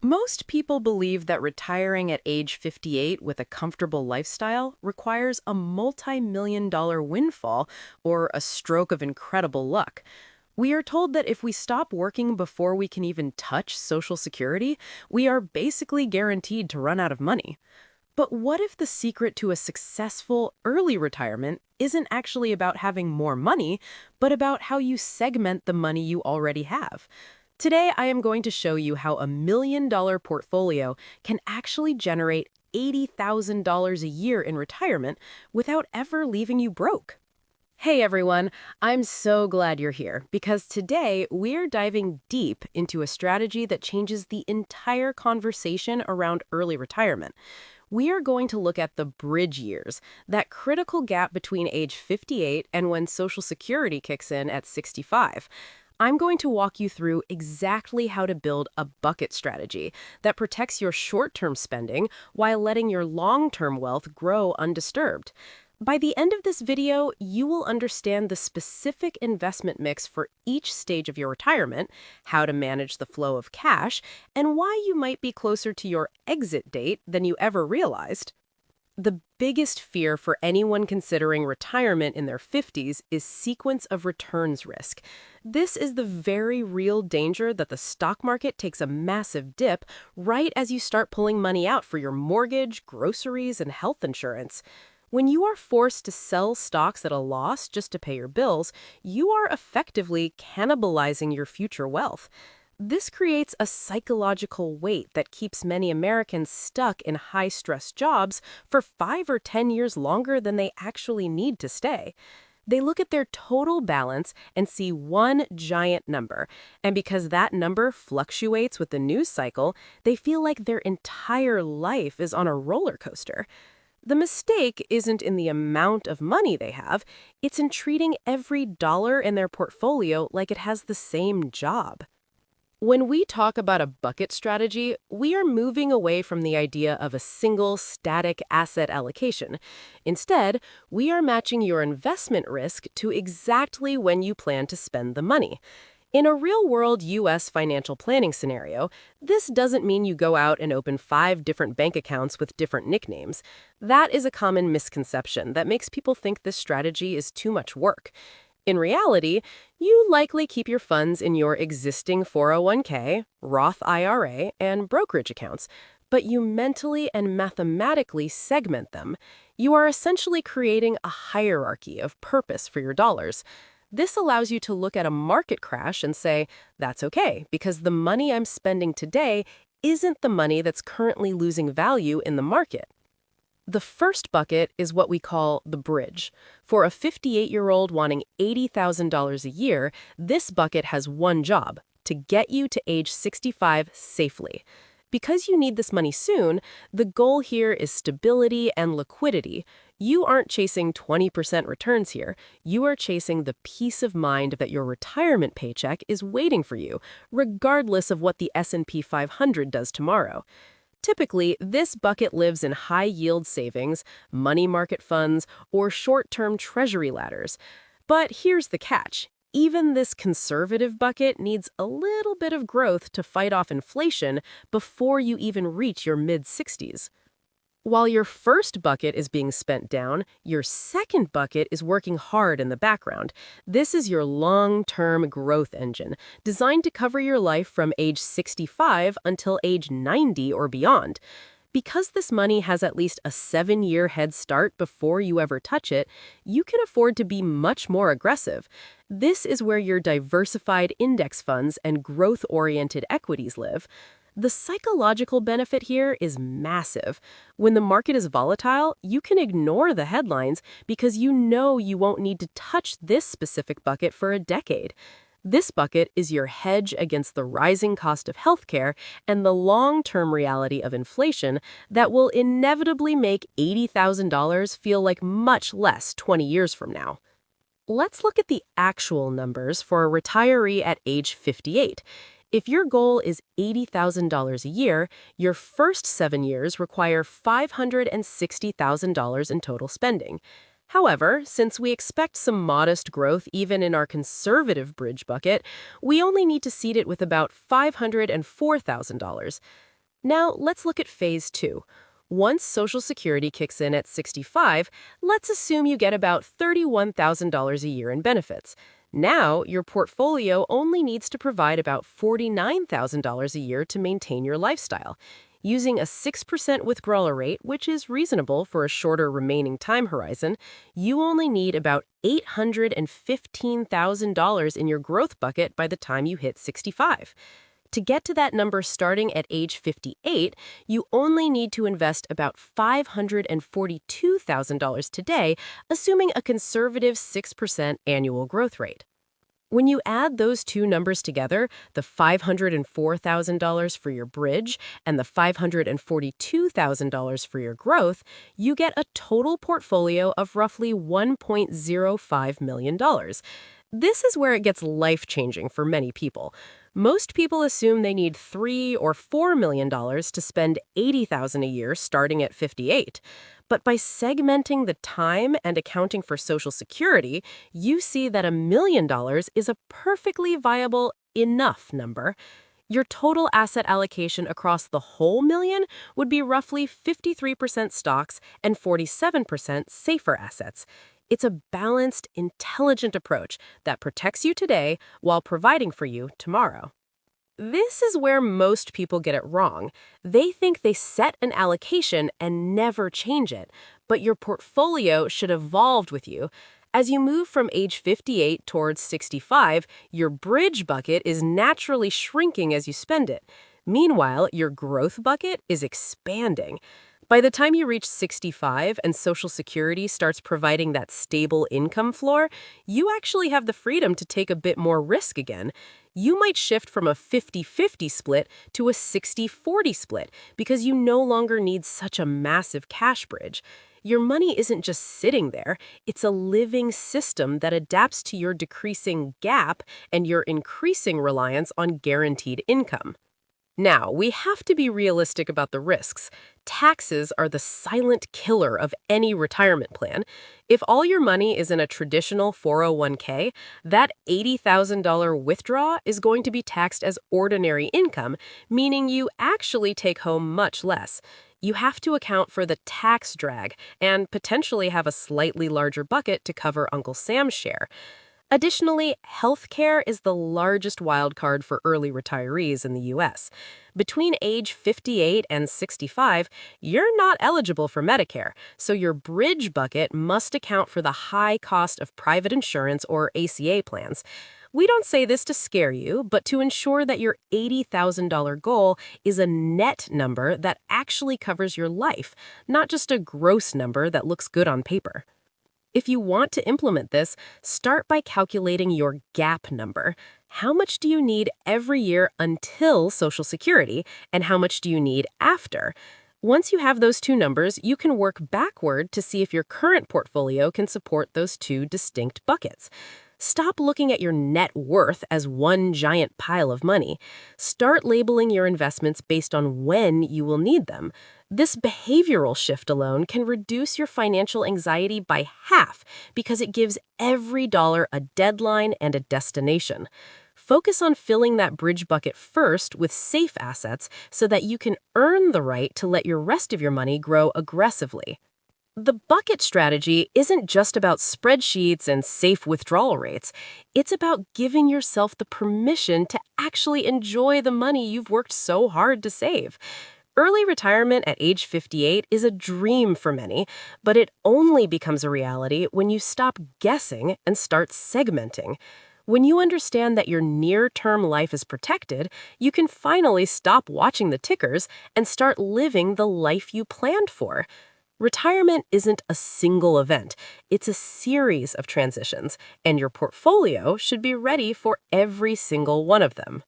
Most people believe that retiring at age 58 with a comfortable lifestyle requires a multi-million-dollar windfall or a stroke of incredible luck. We are told that if we stop working before we can even touch Social Security, we are basically guaranteed to run out of money. But what if the secret to a successful early retirement isn't actually about having more money, but about how you segment the money you already have? Today, I am going to show you how $1 million portfolio can actually generate $80,000 a year in retirement without ever leaving you broke. Hey everyone, I'm so glad you're here because today we're diving deep into a strategy that changes the entire conversation around early retirement. We are going to look at the bridge years, that critical gap between age 58 and when Social Security kicks in at 65. I'm going to walk you through exactly how to build a bucket strategy that protects your short-term spending while letting your long-term wealth grow undisturbed. By the end of this video, you will understand the specific investment mix for each stage of your retirement, how to manage the flow of cash, and why you might be closer to your exit date than you ever realized. The biggest fear for anyone considering retirement in their 50s is sequence of returns risk. This is the very real danger that the stock market takes a massive dip right as you start pulling money out for your mortgage, groceries, and health insurance. When you are forced to sell stocks at a loss just to pay your bills, you are effectively cannibalizing your future wealth. This creates a psychological weight that keeps many Americans stuck in high-stress jobs for 5 or 10 years longer than they actually need to stay. They look at their total balance and see one giant number, and because that number fluctuates with the news cycle, they feel like their entire life is on a roller coaster. The mistake isn't in the amount of money they have, it's in treating every dollar in their portfolio like it has the same job. When we talk about a bucket strategy, we are moving away from the idea of a single static asset allocation. Instead, we are matching your investment risk to exactly when you plan to spend the money. In a real-world U.S. financial planning scenario, this doesn't mean you go out and open 5 different bank accounts with different nicknames. That is a common misconception that makes people think this strategy is too much work. In reality, you likely keep your funds in your existing 401k, Roth IRA, and brokerage accounts, but you mentally and mathematically segment them. You are essentially creating a hierarchy of purpose for your dollars. This allows you to look at a market crash and say, that's okay, because the money I'm spending today isn't the money that's currently losing value in the market. The first bucket is what we call the bridge. For a 58-year-old wanting $80,000 a year, this bucket has one job: to get you to age 65 safely. Because you need this money soon, the goal here is stability and liquidity. You aren't chasing 20% returns here. You are chasing the peace of mind that your retirement paycheck is waiting for you, regardless of what the S&P 500 does tomorrow. Typically, this bucket lives in high-yield savings, money market funds, or short-term treasury ladders. But here's the catch. Even this conservative bucket needs a little bit of growth to fight off inflation before you even reach your mid-60s. While your first bucket is being spent down, your second bucket is working hard in the background. This is your long-term growth engine, designed to cover your life from age 65 until age 90 or beyond. Because this money has at least a 7-year head start before you ever touch it, you can afford to be much more aggressive. This is where your diversified index funds and growth-oriented equities live. The psychological benefit here is massive. When the market is volatile, you can ignore the headlines because you know you won't need to touch this specific bucket for a decade. This bucket is your hedge against the rising cost of healthcare and the long-term reality of inflation that will inevitably make $80,000 feel like much less 20 years from now. Let's look at the actual numbers for a retiree at age 58. If your goal is $80,000 a year, your first 7 years require $560,000 in total spending. However, since we expect some modest growth even in our conservative bridge bucket, we only need to seed it with about $504,000. Now, let's look at phase two. Once Social Security kicks in at 65, let's assume you get about $31,000 a year in benefits. Now, your portfolio only needs to provide about $49,000 a year to maintain your lifestyle. Using a 6% withdrawal rate, which is reasonable for a shorter remaining time horizon, you only need about $815,000 in your growth bucket by the time you hit 65. To get to that number starting at age 58, you only need to invest about $542,000 today, assuming a conservative 6% annual growth rate. When you add those two numbers together, the $504,000 for your bridge and the $542,000 for your growth, you get a total portfolio of roughly $1.05 million. This is where it gets life-changing for many people. Most people assume they need $3 or $4 million to spend $80,000 a year starting at 58. But by segmenting the time and accounting for Social Security, you see that $1 million is a perfectly viable enough number. Your total asset allocation across the whole million would be roughly 53% stocks and 47% safer assets. It's a balanced, intelligent approach that protects you today while providing for you tomorrow. This is where most people get it wrong. They think they set an allocation and never change it, but your portfolio should evolve with you. As you move from age 58 towards 65, your bridge bucket is naturally shrinking as you spend it. Meanwhile, your growth bucket is expanding. By the time you reach 65 and Social Security starts providing that stable income floor, you actually have the freedom to take a bit more risk again. You might shift from a 50-50 split to a 60-40 split because you no longer need such a massive cash bridge. Your money isn't just sitting there, it's a living system that adapts to your decreasing gap and your increasing reliance on guaranteed income. Now, we have to be realistic about the risks. Taxes are the silent killer of any retirement plan. If all your money is in a traditional 401k, that $80,000 withdrawal is going to be taxed as ordinary income, meaning you actually take home much less. You have to account for the tax drag and potentially have a slightly larger bucket to cover Uncle Sam's share. Additionally, healthcare is the largest wildcard for early retirees in the U.S. Between age 58 and 65, you're not eligible for Medicare, so your bridge bucket must account for the high cost of private insurance or ACA plans. We don't say this to scare you, but to ensure that your $80,000 goal is a net number that actually covers your life, not just a gross number that looks good on paper. If you want to implement this, start by calculating your gap number. How much do you need every year until Social Security, and how much do you need after? Once you have those two numbers, you can work backward to see if your current portfolio can support those two distinct buckets. Stop looking at your net worth as one giant pile of money. Start labeling your investments based on when you will need them. This behavioral shift alone can reduce your financial anxiety by half because it gives every dollar a deadline and a destination. Focus on filling that bridge bucket first with safe assets so that you can earn the right to let your rest of your money grow aggressively. The bucket strategy isn't just about spreadsheets and safe withdrawal rates. It's about giving yourself the permission to actually enjoy the money you've worked so hard to save. Early retirement at age 58 is a dream for many, but it only becomes a reality when you stop guessing and start segmenting. When you understand that your near-term life is protected, you can finally stop watching the tickers and start living the life you planned for. Retirement isn't a single event, it's a series of transitions, and your portfolio should be ready for every single one of them.